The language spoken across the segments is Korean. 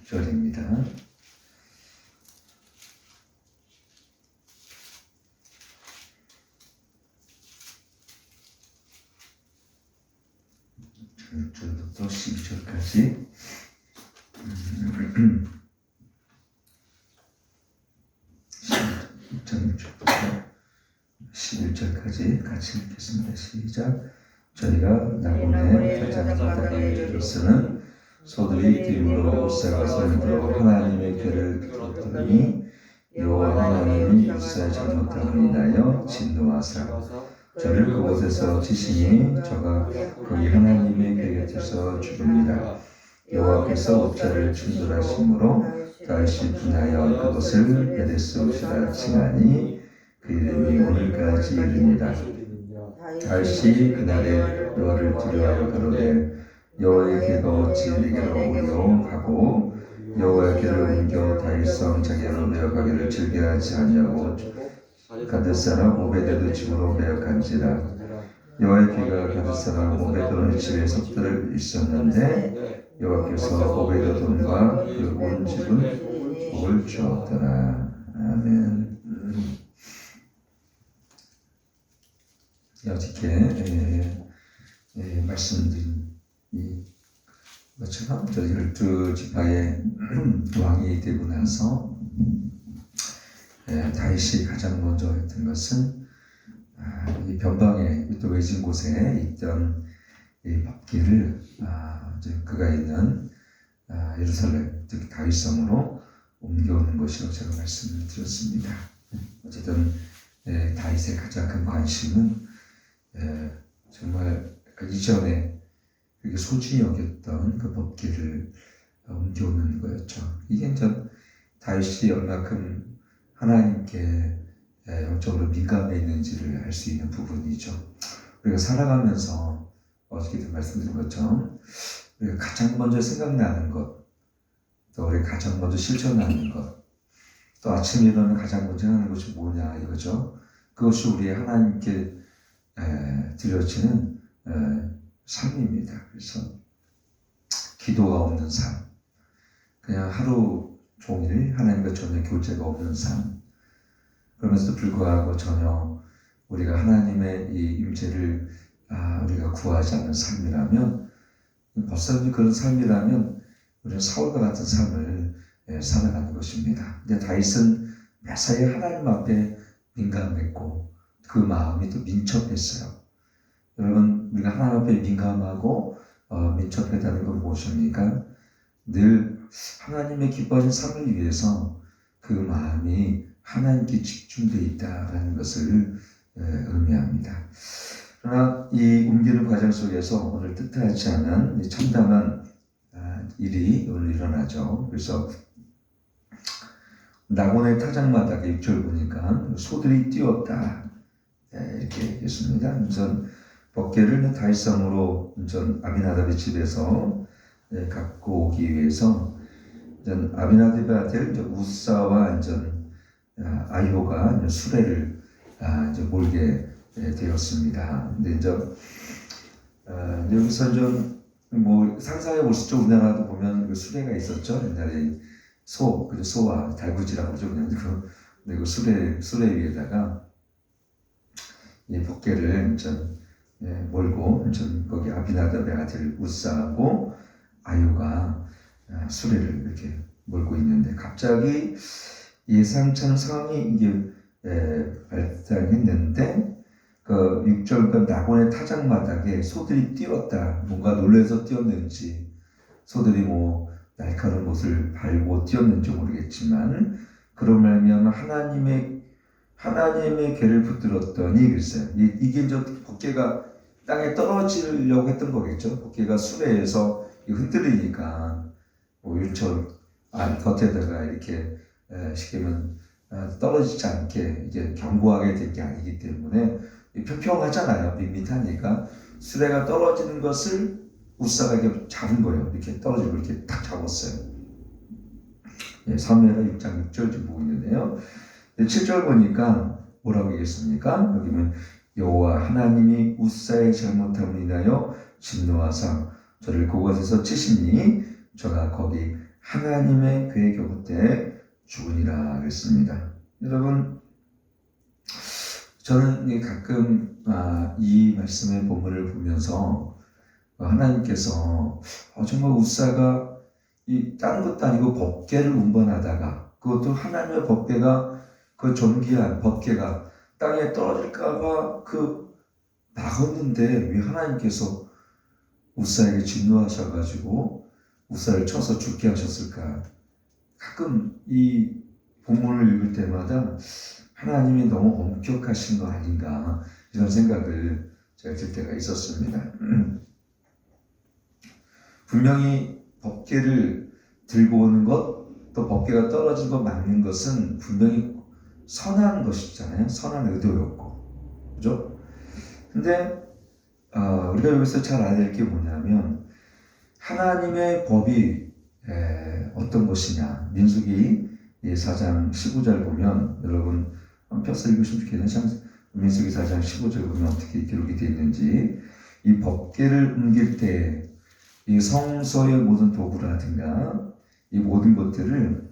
6절입니다. 부터 12절까지 11절까지 같이 읽겠습니다. 시작. 저희가 나곤의 타작마다에 이르렀으는 소들이 뒤로 웃사가 소리로 하나님의 괴를 들었더니 여호와 하나님이 웃사의 잘못함을 인하여 진노하사 저를 그곳에서 치시니 저가 거기 하나님의 궤 곁에서 죽으니라. 여호와께서 웃자를 충돌하심으로 다시 분하여 그것을 베데스옷이라 칭하니 그 이름이 오늘까지 이르니라. 다시 그날에 여호와를 두려워하여 가로되 여호와의 궤가 어찌 내게로 오리오 하고 여호와의 궤를 옮겨 다윗성 자기로 매어가기를 즐겨하지 아니하고 가드 사람 오베데도 집으로 매어간지라. 여호와의 궤가 가드 사람 오베데도의 집에 섭들을 있었는데 여호와께서 오베데돔과 그 온 집은 복을 주었더라. 아멘. 어저께 말씀드린 것처럼 저 12지파의 왕이 되고 나서 다윗이 가장 먼저 했던 것은 이 변방에 또 외진 곳에 있던 이 법궤를 그가 있는 예루살렘 즉 다윗성으로 옮겨오는 것이라고 제가 말씀을 드렸습니다. 어쨌든 다윗의 가장 큰 관심은 정말 이전에 그게 소중히 여겼던 그 법궤를 옮겨오는 거였죠. 이게 이제 다윗이 얼마큼 하나님께 영적으로 민감해 있는지를 알 수 있는 부분이죠. 우리가 살아가면서 어저께도 말씀드린 것처럼 우리가 가장 먼저 생각나는 것, 또 우리가 가장 먼저 실천하는 것, 또 아침에 일어나면 가장 먼저 하는 것이 뭐냐 이거죠. 그것이 우리의 하나님께 드려지는 삶입니다. 그래서 기도가 없는 삶, 그냥 하루 종일 하나님과 전혀 교제가 없는 삶, 그러면서도 불구하고 전혀 우리가 하나님의 이 임재를 우리가 구하지 않는 삶이라면, 벌써 그런 삶이라면 우리는 사울과 같은 삶을 살아가는 것입니다. 근데 다윗은 매사에 하나님 앞에 민감했고 그 마음이 또 민첩했어요. 여러분, 우리가 하나님 앞에 민감하고 민첩하다는 건 무엇입니까? 늘 하나님의 기뻐하는 삶을 위해서 그 마음이 하나님께 집중되어 있다는 것을 의미합니다. 그러나 이 옮기는 과정 속에서 오늘 뜻하지 않은 참담한 일이 오늘 일어나죠. 그래서 나곤의 타작마다에 6절 보니까 소들이 뛰었다 이렇게 했습니다. 우선 법궤를 다윗성으로 아비나답의 집에서 갖고 오기 위해서 아비나답의 아들 우사와 아이오가 수레를 몰게 되었습니다. 근데 여기서 상상해 볼 수 있죠. 우리나라도 보면 그 수레가 있었죠. 옛날에 소와 달구지라고 그러죠. 그 수레 위에다가 이 법궤를 몰고 거기 아비나답의 아들 우사하고 아이오가 수레를 이렇게 몰고 있는데 갑자기 예상치 않은 상황이 이게 발생했는데 그 6절 나곤의 타작마다에 소들이 뛰었다. 뭔가 놀라서 뛰었는지 소들이 날카로운 못을 밟고 뛰었는지 모르겠지만 그런 말미암아 하나님의 궤를 붙들었더니 글쎄요. 이게 법궤가 땅에 떨어지려고 했던 거겠죠. 법궤가 수레에서 흔들리니까 율처 겉에다가 이렇게 시키면 떨어지지 않게 이제 견고하게 된 게 아니기 때문에 평평하잖아요. 밋밋하니까 수레가 떨어지는 것을 우사가 이렇게 잡은 거예요. 이렇게 떨어지고 이렇게 딱 잡았어요. 사무엘하 6장 6절 좀 보고 있는데요. 7절 보니까 뭐라고 얘기했습니까? 여기 보면 여호와 하나님이 우사의 잘못함을 인하여 진노하사 저를 그곳에서 치시니 저가 거기 하나님의 계획 곁에 죽으니라 그랬습니다. 여러분, 저는 가끔 이 말씀의 본문을 보면서 하나님께서 정말 우사가 다른 것도 아니고 법궤를 운반하다가, 그것도 하나님의 법궤가, 그 존귀한 법궤가 땅에 떨어질까봐 막았는데 왜 하나님께서 우사에게 진노하셔가지고 우사를 쳐서 죽게 하셨을까? 가끔 이 본문을 읽을 때마다 하나님이 너무 엄격하신 거 아닌가, 이런 생각을 제가 들 때가 있었습니다. 분명히 법궤를 들고 오는 것, 또 법궤가 떨어진 거 막는 것은 분명히 선한 것이잖아요. 선한 의도였고, 그죠? 근데 우리가 여기서 잘 알아야 될 게 뭐냐면, 하나님의 법이 어떤 것이냐. 민수기 4장 15절 보면, 여러분 펴서 읽으시면 좋겠네요. 민수기 4장 15절 보면 어떻게 기록이 되어 있는지, 이 법궤를 옮길 때 이 성소의 모든 도구라든가 이 모든 것들을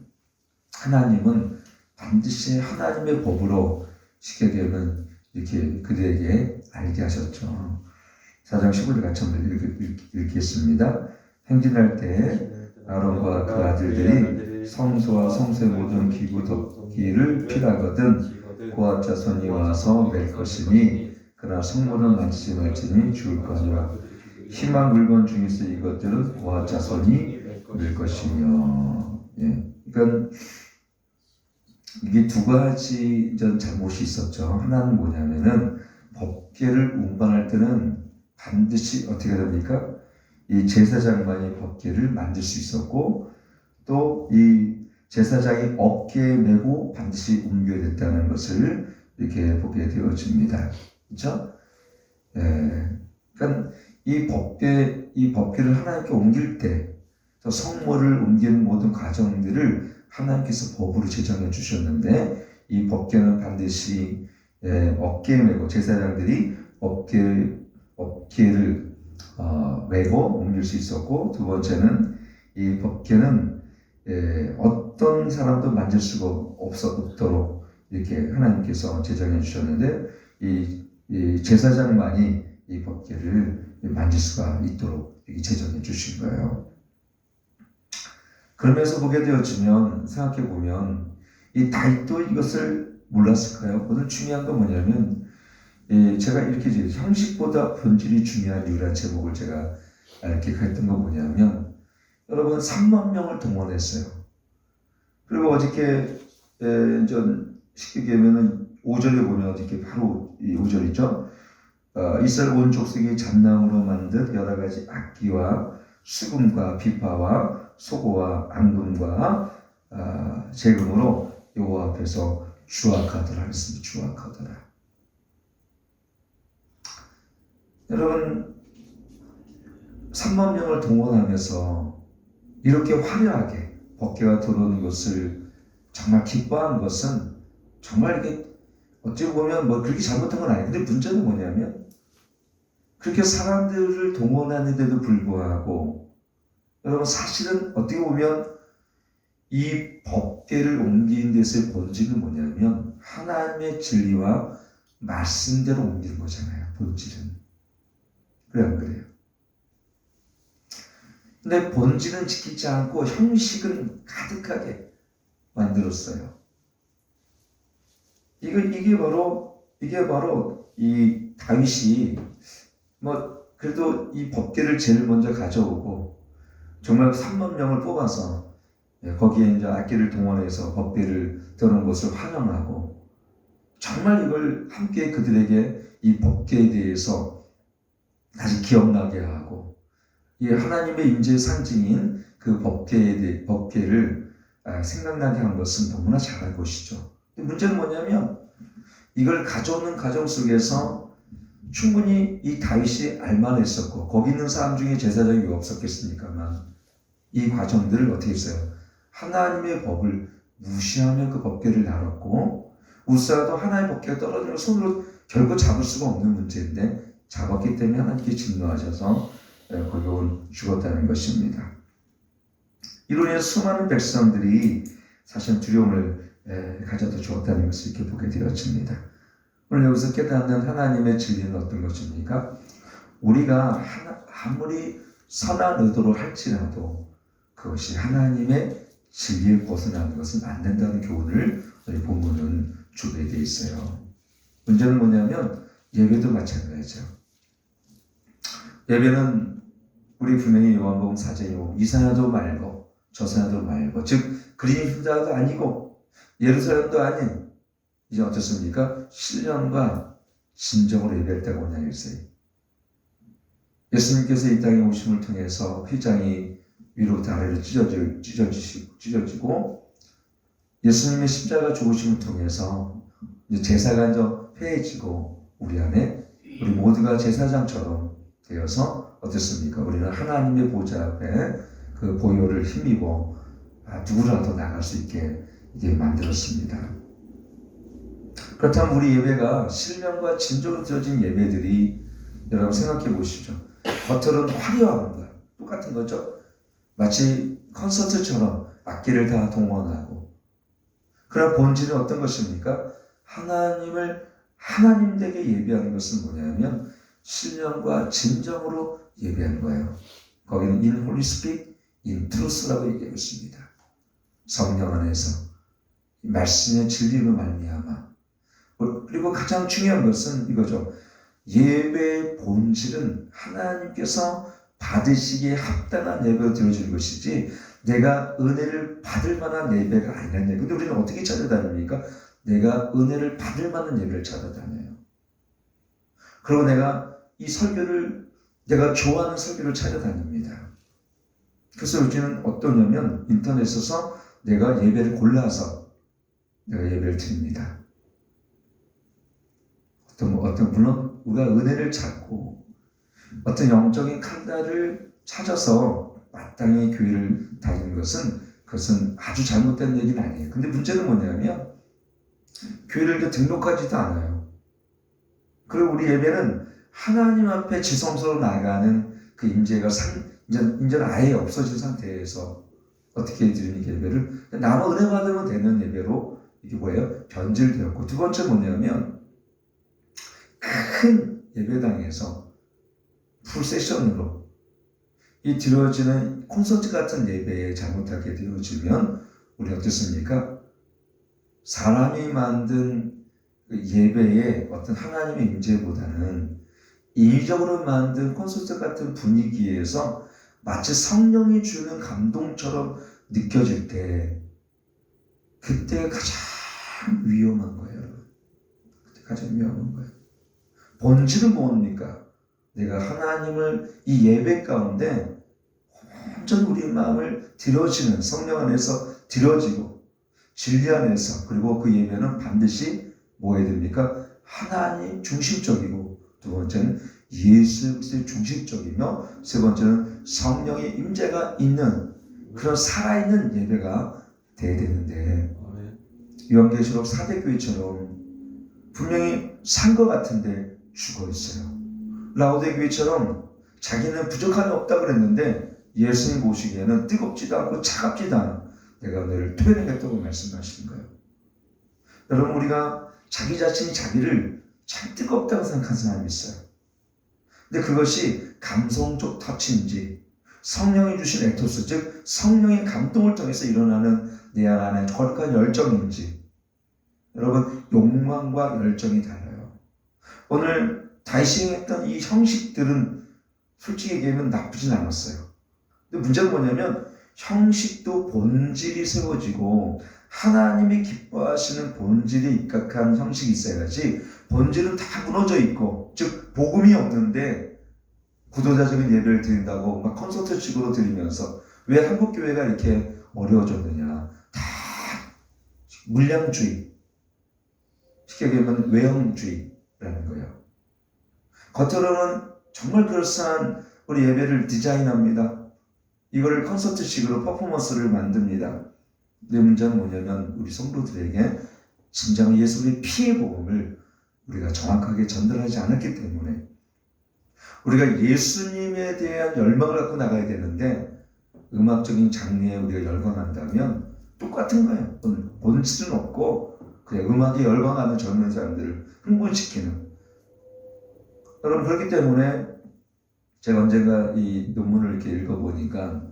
하나님은 반드시 하나님의 법으로 지켜야 되면 이렇게 그들에게 알게 하셨죠. 4장 15절 같이 한번 읽겠습니다. 행진할 때 아론과 그 아들들이 성소와 성소의 모든 기구 덮기를 필하거든 고압 자손이 와서 맬 것이니, 그러나 성물은 만지지 말지니 죽을 거 아니라 희망 물건 중에서 이것들은 고압 자손이 맬 것이며. 그러니까 이게 두 가지 잘못이 있었죠. 하나는 뭐냐면은 법궤를 운반할 때는 반드시 어떻게 됩니까? 이 제사장만이 법궤를 만들 수 있었고, 또 이 제사장이 어깨에 메고 반드시 옮겨야 됐다는 것을 이렇게 보게 되어집니다. 그렇죠? 그러니까 이 법궤를 하나님께 옮길 때, 또 성물을 옮기는 모든 과정들을 하나님께서 법으로 제정해 주셨는데, 이 법궤는 반드시 어깨에 메고 제사장들이 어깨를 메고 옮길 수 있었고, 두 번째는 이 법궤는 어떤 사람도 만질 수가 없도록 이렇게 하나님께서 제정해 주셨는데, 이 제사장만이 이 법궤를 만질 수가 있도록 이렇게 제정해 주신 거예요. 그러면서 보게 되어지면, 생각해 보면 이 다윗도 이것을 몰랐을까요? 오늘 중요한 건 뭐냐면, 제가 이렇게 형식보다 본질이 중요한 이유란 제목을 제가 이렇게 했던 건 뭐냐면, 여러분 3만 명을 동원했어요. 그리고 어저께 쉽게 얘기하면 5절에 보면 어저께 바로 이 5절이죠. 이스라엘 온 족속이 잔나무로 만든 여러 가지 악기와 수금과 비파와 소고와 앙금과 재금으로 여호와 앞에서 주악하더라 했습니다. 주악하더라. 여러분 3만 명을 동원하면서 이렇게 화려하게 법궤가 들어오는 것을 정말 기뻐한 것은, 정말 이게 어찌 보면 그렇게 잘못한 건 아닌데, 문제는 뭐냐면 그렇게 사람들을 동원하는데도 불구하고, 여러분 사실은 어떻게 보면 이 법궤를 옮기는 데서의 본질은 뭐냐면 하나님의 진리와 말씀대로 옮기는 거잖아요. 본질은. 그래 안 그래요? 근데 본질은 지키지 않고 형식은 가득하게 만들었어요. 이게 바로 이 다윗이 그래도 이 법궤를 제일 먼저 가져오고, 정말 3만 명을 뽑아서 거기에 이제 악기를 동원해서 법궤를 떠는 것을 환영하고, 정말 이걸 함께 그들에게 이 법궤에 대해서 다시 기억나게 하고, 이 하나님의 임재의 상징인 그 법궤를 생각나게 한 것은 너무나 잘한 것이죠. 근데 문제는 뭐냐면 이걸 가져오는 과정 속에서 충분히 이 다윗이 알만했었고, 거기 있는 사람 중에 제사장이 왜 없었겠습니까만, 이 과정들을 어떻게 했어요? 하나님의 법을 무시하며 그 법궤를 나눴고, 우사도 하나님의 법궤가 떨어지는 걸 손으로 결국 잡을 수가 없는 문제인데 잡았기 때문에 하나님께 진노하셔서 거기 죽었다는 것입니다. 이로 인해 수많은 백성들이 사실 두려움을 가져다 주었다는 것을 이렇게 보게 되어집니다. 오늘 여기서 깨닫는 하나님의 진리는 어떤 것입니까? 우리가 아무리 선한 의도로 할지라도 그것이 하나님의 진리에 벗어나는 것은 안 된다는 교훈을 우리 본문은 주게 되어 있어요. 문제는 뭐냐면 예배도 마찬가지죠. 예배는 우리 분명히 요한복음 4장이고 이사야도 말고 저사야도 말고 즉 그린 휘자도 아니고 예루살렘도 아닌 이제 어떻습니까? 신령과 진정으로 예배할 때가 오냐 했어요. 예수님께서 이 땅에 오심을 통해서 휘장이 위로부터 아래로 찢어지고 예수님의 십자가 죽으심을 통해서 이제 제사가 이제 회해지고 우리 안에 우리 모두가 제사장처럼 되어서 어떻습니까? 우리는 하나님의 보좌 앞에 그 보혈을 힘입어 누구라도 나갈 수 있게 이게 만들었습니다. 그렇다면 우리 예배가 신령과 진정으로 드려진 예배들이 여러분 생각해 보시죠. 겉으로는 화려한 거야. 똑같은 거죠. 마치 콘서트처럼 악기를 다 동원하고. 그러나 본질은 어떤 것입니까? 하나님 되게 예배하는 것은 뭐냐면 신령과 진정으로 예배하는 거예요. 거기는 in Holy Spirit, in Truth라고 얘기하고 있습니다. 성령 안에서 말씀의 진리로 말미암아. 그리고 가장 중요한 것은 이거죠. 예배의 본질은 하나님께서 받으시기에 합당한 예배를 드려주는 것이지 내가 은혜를 받을 만한 예배가 아니란 예배. 근데 우리는 어떻게 찾아다닙니까? 내가 은혜를 받을 만한 예배를 찾아다녀요. 그리고 내가 이 설교를 내가 좋아하는 설교를 찾아다닙니다. 그래서 요즘은 어떠냐면 인터넷에서 내가 예배를 골라서 내가 예배를 드립니다. 물론 우리가 은혜를 찾고 어떤 영적인 칼날을 찾아서 마땅히 교회를 다니는 그것은 아주 잘못된 얘기는 아니에요. 근데 문제는 뭐냐면 교회를 이제 등록하지도 않아요. 그리고 우리 예배는 하나님 앞에 지성소로 나가는 그 임재가 이제는 아예 없어진 상태에서 어떻게 드리는 예배를 나만 은혜 받으면 되는 예배로 이게 뭐예요? 변질되었고 두 번째 뭐냐면 큰 예배당에서 풀세션으로 이 드려지는 콘서트 같은 예배에 잘못하게 되어지면 우리 어떻습니까? 사람이 만든 예배의 어떤 하나님의 임재보다는 인위적으로 만든 콘서트 같은 분위기에서 마치 성령이 주는 감동처럼 느껴질 때 그때 가장 위험한 거예요. 그때 가장 위험한 거예요. 본질은 뭡니까? 내가 하나님을 이 예배 가운데 완전히 우리의 마음을 드려지는 성령 안에서 드려지고 진리 안에서 그리고 그 예배는 반드시 뭐 해야 됩니까? 하나님 중심적이고 두 번째는 예수 그리스도의 중심적이며 세 번째는 성령의 임재가 있는 그런 살아있는 예배가 돼야 되는데 요한계시록 4대 교회처럼 분명히 산 것 같은데 죽어 있어요. 라오데 교회처럼 자기는 부족함이 없다 그랬는데 예수님 보시기에는 뜨겁지도 않고 차갑지도 않아. 내가 너를 토해내겠다고 말씀하시는 거예요. 여러분 우리가 자기 자신이 자기를 참 뜨겁다고 생각하는 사람이 있어요. 근데 그것이 감성적 터치인지 성령이 주신 에토스 즉 성령의 감동을 통해서 일어나는 내 안에 거룩한 열정인지 여러분 욕망과 열정이 달라요. 오늘 다윗이 했던 이 형식들은 솔직히 얘기하면 나쁘진 않았어요. 근데 문제는 뭐냐면 형식도 본질이 세워지고 하나님이 기뻐하시는 본질에 입각한 형식이 있어야지 본질은 다 무너져 있고 즉 복음이 없는데 구도자적인 예배를 드린다고 막 콘서트식으로 드리면서 왜 한국교회가 이렇게 어려워졌느냐 다 물량주의 쉽게 얘기하면 외형주의라는 거예요. 겉으로는 정말 그럴싸한 우리 예배를 디자인합니다. 이거를 콘서트식으로 퍼포먼스를 만듭니다. 내 문제는 뭐냐면 우리 성도들에게 진정한 예수의 피의 복음을 우리가 정확하게 전달하지 않았기 때문에 우리가 예수님에 대한 열망을 갖고 나가야 되는데 음악적인 장르에 우리가 열광한다면 똑같은 거예요. 본질은 없고 그냥 음악에 열광하는 젊은 사람들을 흥분시키는. 여러분, 그렇기 때문에 제가 언젠가 이 논문을 이렇게 읽어보니까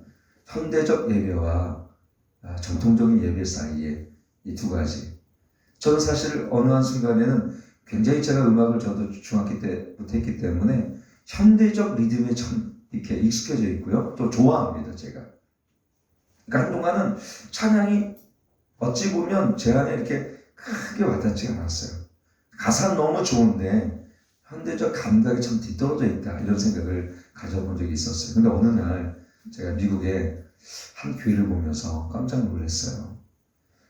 현대적 예배와 전통적인 예배 사이에 이 두 가지. 저는 사실 어느 한 순간에는 굉장히 제가 음악을 저도 중학교 때부터 했기 때문에 현대적 리듬에 참 이렇게 익숙해져 있고요. 또 좋아합니다, 제가. 그러니까 한동안은 찬양이 어찌 보면 제 안에 이렇게 크게 와닿지 않았어요. 가사는 너무 좋은데 현대적 감각이 참 뒤떨어져 있다, 이런 생각을 가져본 적이 있었어요. 근데 어느 날 제가 미국에 한 교회를 보면서 깜짝 놀랐어요.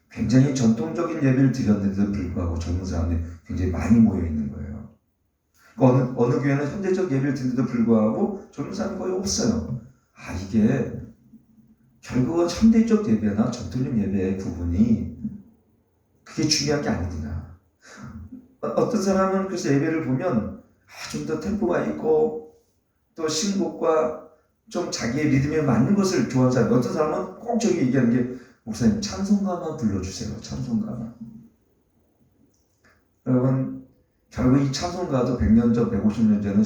굉장히 전통적인 예배를 드렸는데도 불구하고 젊은 사람들이 굉장히 많이 모여 있는 거예요. 어느 교회는 현대적 예배를 드리는데도 불구하고 젊은 사람이 거의 없어요. 이게 결국은 현대적 예배나 전통적 예배의 구분이 그게 중요한 게 아니구나. 어떤 사람은 그래서 예배를 보면 좀 더 템포가 있고 또 신곡과 좀 자기의 리듬에 맞는 것을 좋아하는 사람, 어떤 사람은 꼭 저기 얘기하는 게 목사님 찬송가만 불러주세요. 찬송가만. 여러분, 결국 이 찬송가도 100년 전, 150년 전은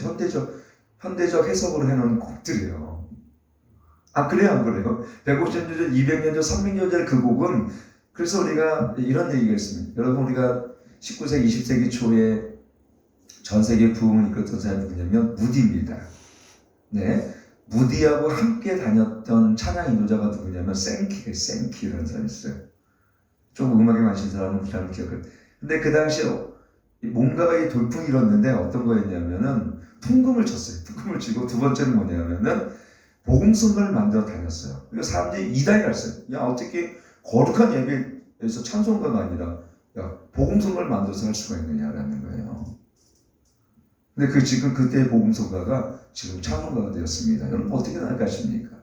현대적 해석으로 해놓은 곡들이에요. 그래요, 안 그래요? 150년 전, 200년 전, 300년 전 그 곡은, 그래서 우리가 이런 얘기가 있습니다. 여러분, 우리가 19세기, 20세기 초에 전 세계 부흥을 이끌었던 사람이 누구냐면 무디입니다. 네. 무디하고 함께 다녔던 찬양 인도자가 누구냐면 생키라는 사람이 있어요. 좀 음악에 마신 사람은 그 사람을 기억해요. 근데 그 당시에 뭔가가 이 돌풍이 일었는데 어떤 거였냐면은 통금을 쳤어요. 통금을 치고 두 번째는 뭐냐면은 복음성가를 만들어 다녔어요. 그러니까 사람들이 이단이 났어요. 야, 어떻게 거룩한 예배에서 찬송가가 아니라 복음성가를 만들어서 할 수가 있느냐라는 거예요. 근데 지금 그때의 복음성가가 지금 찬송가가 되었습니다. 여러분, 어떻게 생각하십니까?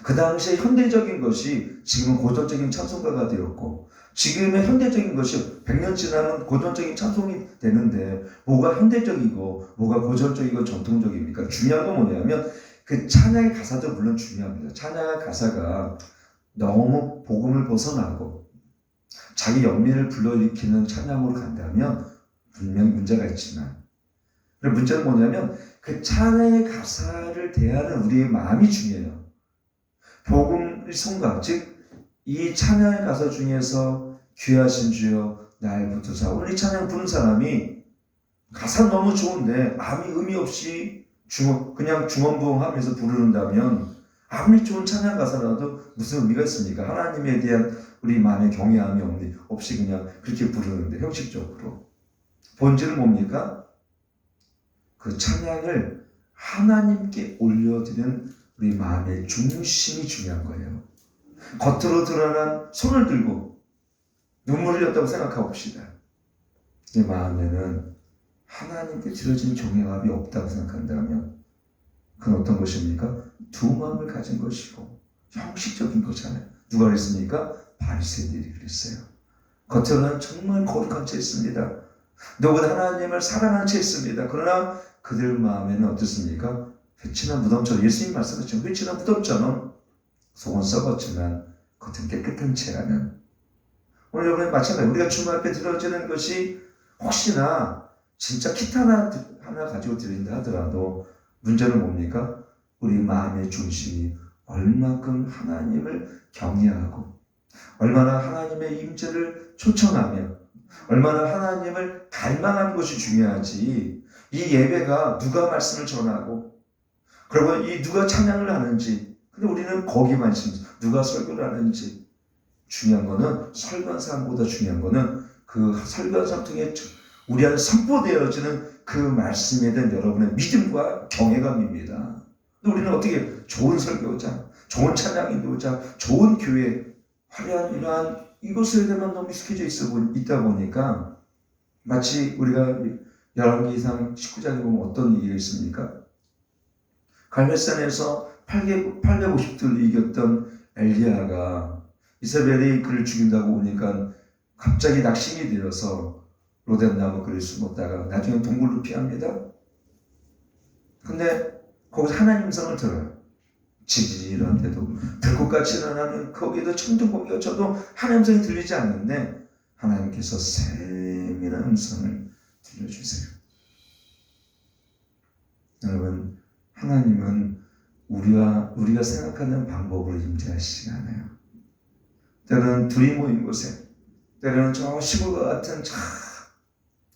그 당시에 현대적인 것이 지금은 고전적인 찬송가가 되었고, 지금의 현대적인 것이 100년 지나면 고전적인 찬송이 되는데, 뭐가 현대적이고 뭐가 고전적이고 전통적입니까? 중요한 건 뭐냐면 그 찬양의 가사도 물론 중요합니다. 찬양의 가사가 너무 복음을 벗어나고 자기 영민을 불러일으키는 찬양으로 간다면 분명히 문제가 있지만, 문제는 뭐냐면 그 찬양의 가사를 대하는 우리의 마음이 중요해요. 복음의 성가, 즉 이 찬양의 가사 중에서 귀하신 주여 날 붙드사. 오늘 이 찬양 부른 사람이 가사 너무 좋은데 아무 의미 없이 그냥 중언부언하면서 부르는다면 아무리 좋은 찬양 가사라도 무슨 의미가 있습니까? 하나님에 대한 우리 마음의 경외함이 없이 그냥 그렇게 부르는데, 형식적으로. 본질은 뭡니까? 그 찬양을 하나님께 올려드리는 우리 마음의 중심이 중요한 거예요. 겉으로 드러난 손을 들고 눈물을 흘렸다고 생각해 봅시다. 내 마음에는 하나님께 드려진 경외감이 없다고 생각한다면 그건 어떤 것입니까? 두 마음을 가진 것이고 형식적인 거잖아요. 누가 그랬습니까? 바리새인들이 그랬어요. 겉으로는 정말 거룩한 채 있습니다. 누구보다 하나님을 사랑하는 채 있습니다. 그러나 그들 마음에는 어떻습니까? 회친한 무덤처럼, 예수님 말씀하신 회친한 무덤처럼 속은 썩었지만 겉은 깨끗한 채라는. 오늘 여러분 마찬가지, 우리가 주님 앞에 드려지는 것이 혹시나 진짜 기타 하나 가지고 드린다 하더라도 문제는 뭡니까? 우리 마음의 중심이 얼마큼 하나님을 경외하고 얼마나 하나님의 임재를 초청하며 얼마나 하나님을 갈망하는 것이 중요하지, 이 예배가 누가 말씀을 전하고 그리고 이 누가 찬양을 하는지, 근데 우리는 거기만 있습니다. 누가 설교를 하는지. 중요한 거는 설교사보다 중요한 거는 그 설교사 통해 우리 안에 선포되어지는 그 말씀에 대한 여러분의 믿음과 경외감입니다. 근데 우리는 어떻게 좋은 설교자, 좋은 찬양 인도자, 좋은 교회, 화려한 이러한 이것에 대해만 너무 익숙해져 있다 보니까 마치 우리가 열왕기상 19장에 보면 어떤 얘기가 있습니까? 갈멜산에서 850들을 이겼던 엘리야가 이세벨이 그를 죽인다고 오니까 갑자기 낙심이 되어서 로뎀나무 그를 숨었다가 나중에 동굴로 피합니다. 근데 거기서 하나님 음성을 들어요. 지진이 일어날 때도 불꽃같이 일어나는 거기에도 천둥번개가 쳐도 하나님 음성이 들리지 않는데 하나님께서 세밀한 음성을 들려주세요. 여러분, 하나님은 우리가 생각하는 방법으로 임재하시지 않아요. 때로는 둘이 모인 곳에, 때로는 저 시골과 같은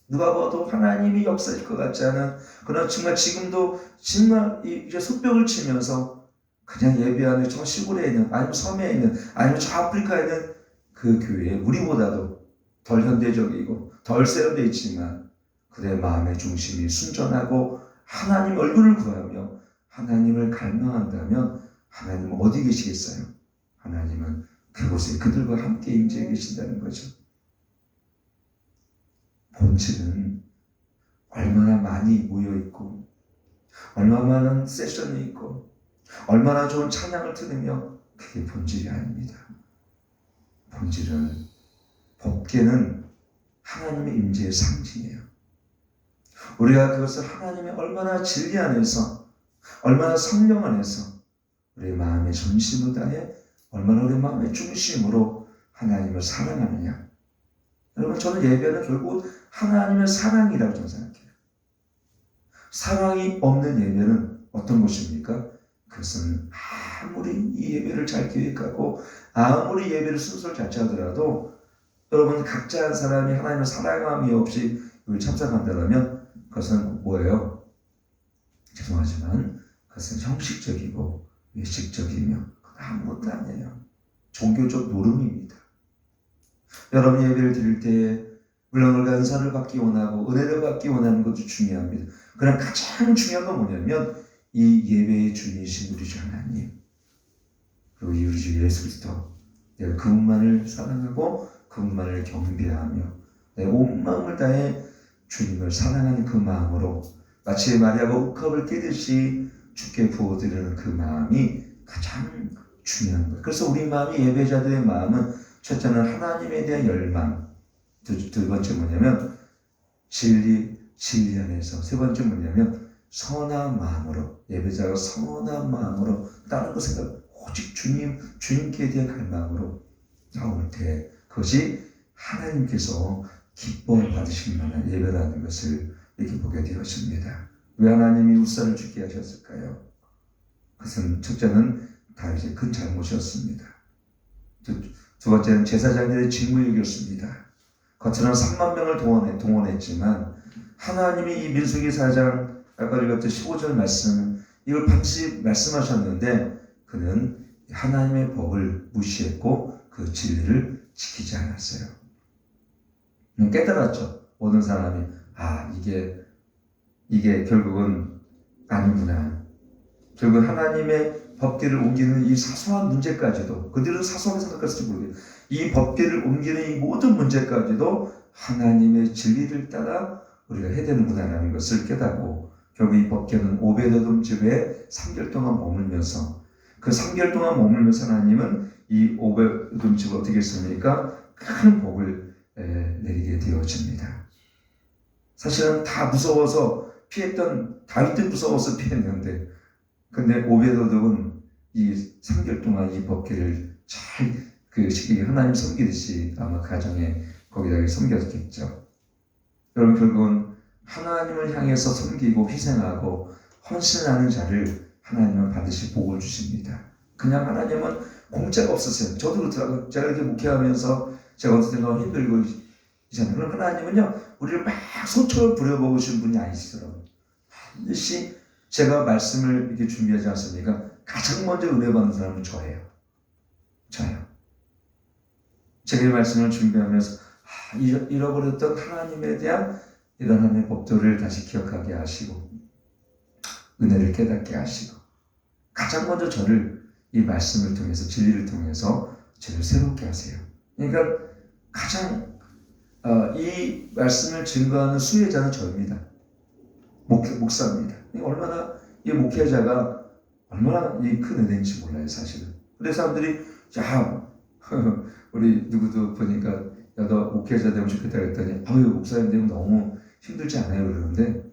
누가 봐도 하나님이 역사일 것 같지 않은, 그러나 정말 지금도 정말 이제 솥벽을 치면서 그냥 예배하는 저 시골에 있는, 아니면 섬에 있는, 아니면 저 아프리카에 있는 그 교회에 우리보다도 덜 현대적이고 덜 세련되어 있지만 그들의 마음의 중심이 순전하고 하나님 얼굴을 구하며 하나님을 갈망한다면 하나님은 어디 계시겠어요? 하나님은 그곳에 그들과 함께 임재해 계신다는 거죠. 본질은 얼마나 많이 모여있고 얼마나 많은 세션이 있고 얼마나 좋은 찬양을 들으며 그게 본질이 아닙니다. 본질은, 법궤는 하나님의 임재의 상징이에요. 우리가 그것을 하나님의 얼마나 진리 안에서, 얼마나 성령 안에서 우리의 마음의 전심을 다해 얼마나 우리 마음의 중심으로 하나님을 사랑하느냐. 여러분, 저는 예배는 결국 하나님의 사랑이라고 저는 생각해요. 사랑이 없는 예배는 어떤 것입니까? 그것은 아무리 이 예배를 잘 계획하고 아무리 예배를 순서를 잘 짜더라도 여러분, 각자 한 사람이 하나님을 사랑함이 없이 여기 참석한다면 그것은 뭐예요? 죄송하지만 그것은 형식적이고 외식적이며 아무것도 아니에요. 종교적 노름입니다. 여러분, 예배를 드릴 때 물론 우리가 은사를 받기 원하고 은혜를 받기 원하는 것도 중요합니다. 그러나 가장 중요한 건 뭐냐면 이 예배의 주인이신 우리 주 하나님, 그리고 우리 주 예수 그리스도, 내가 그분만을 사랑하고 그분만을 경배하며 내 온 마음을 다해 주님을 사랑하는 그 마음으로 마치 마리아가 옥합을 깨듯이 주께 부어드리는 그 마음이 가장 중요한 거예요. 그래서 우리 마음이, 예배자들의 마음은 첫째는 하나님에 대한 열망, 두 번째 뭐냐면 진리 안에서, 세 번째 뭐냐면 선한 마음으로, 예배자가 선한 마음으로 다른 거 생각, 오직 주님께 대한 갈망으로 나올 때 그것이 하나님께서 기뻐 받으실 만한 예배라는 것을 이렇게 보게 되었습니다. 왜 하나님이 우산을 주게 하셨을까요? 그것은 첫째는 다윗의 큰 잘못이었습니다. 두 번째는 제사장들의 직무유기였습니다. 겉으로는 3만 명을 동원했지만 하나님이 이 민수기 4장 아까 읽었던 15절 말씀, 이걸 반드시 말씀하셨는데 그는 하나님의 법을 무시했고 그 진리를 지키지 않았어요. 깨달았죠. 모든 사람이 이게 결국은 아니구나. 결국 하나님의 법궤를 옮기는 이 사소한 문제까지도, 그들은 사소하게 생각했을지 모르겠어요. 이 법궤를 옮기는 이 모든 문제까지도 하나님의 진리를 따라 우리가 해야 되는구나라는 것을 깨닫고 결국 이 법궤는 오베드돔 집에 3개월 동안 머물면서, 그 3개월 동안 머물면서 하나님은 이 오베드돔 집을 어떻게 했습니까? 큰 복을 내리게 되어집니다. 사실은 다 무서워서 피했던, 다윗도 무서워서 피했는데, 근데 오베드돔은 이 3개월 동안 이 법궤를 잘 하나님 섬기듯이 아마 가정에 거기다 섬겼겠죠. 여러분, 결국은 하나님을 향해서 섬기고 희생하고 헌신하는 자를 하나님은 반드시 복을 주십니다. 그냥 하나님은 공짜가 없었어요. 저도 그렇더라고요. 제가 이렇게 목회하면서 제가 어떤 때가 힘들고 있잖아요. 그럼 하나님은요, 우리를 막 소처럼 부려먹으신 분이 아니시더라고요. 반드시 제가 말씀을 이렇게 준비하지 않습니까? 가장 먼저 은혜 받는 사람은 저예요. 제가 이 말씀을 준비하면서 잃어버렸던 하나님에 대한 이런 하나님의 법도를 다시 기억하게 하시고 은혜를 깨닫게 하시고 가장 먼저 저를 이 말씀을 통해서, 진리를 통해서 저를 새롭게 하세요. 그러니까 가장 이 말씀을 증거하는 수혜자는 저입니다. 목사입니다. 얼마나 이 목회자가 얼마나 이 큰 은혜인지 몰라요, 사실은. 근데 사람들이 우리 누구도 보니까 야, 너 목회자 되면 좋겠다 그랬더니 목사님 되면 너무 힘들지 않아요? 그러는데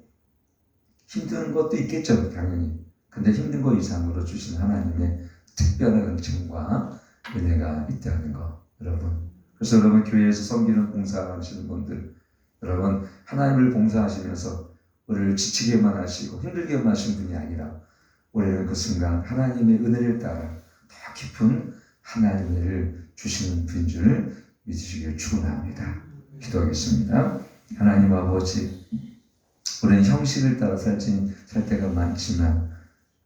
힘든 것도 있겠죠, 당연히. 근데 힘든 거 이상으로 주신 하나님의 특별한 은총과 은혜가 있다는 거, 여러분. 그래서 여러분 교회에서 섬기는 봉사하시는 분들, 여러분 하나님을 봉사하시면서 우리를 지치게만 하시고 힘들게만 하신 분이 아니라 우리는 그 순간 하나님의 은혜를 따라 더 깊은 하나님의 은혜를 주시는 분인 줄 믿으시길 축원합니다. 기도하겠습니다. 하나님 아버지, 우리는 형식을 따라 살 때가 많지만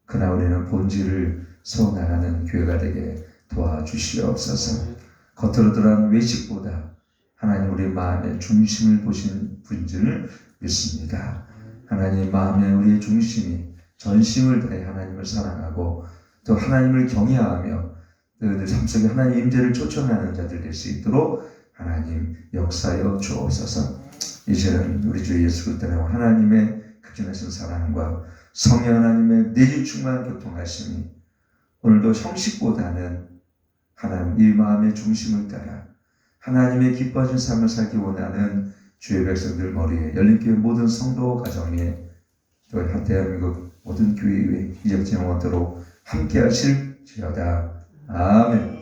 그러나 우리는 본질을 세워나가는 교회가 되게 도와주시옵소서. 겉으로 드러난 외식보다 하나님 우리 마음의 중심을 보신 분인 줄 믿습니다. 하나님 마음의 우리의 중심이 전심을 다해 하나님을 사랑하고 또 하나님을 경외하며 늘 삶 속에 하나님의 임재를 쫓아가는 자들 될 수 있도록 하나님 역사여 주옵소서. 이제는 우리 주 예수 그리스도의 하나님의 극진하신 사랑과 성령 하나님의 내주 충만한 교통하심이 오늘도 형식보다는 하나님 이 마음의 중심을 따라 하나님의 기뻐하신 삶을 살기 원하는 주의 백성들 머리에 열린교회 모든 성도 가정에 또 대한민국 모든 교회의 이적진 영원토록 함께 하실지어다. 아멘.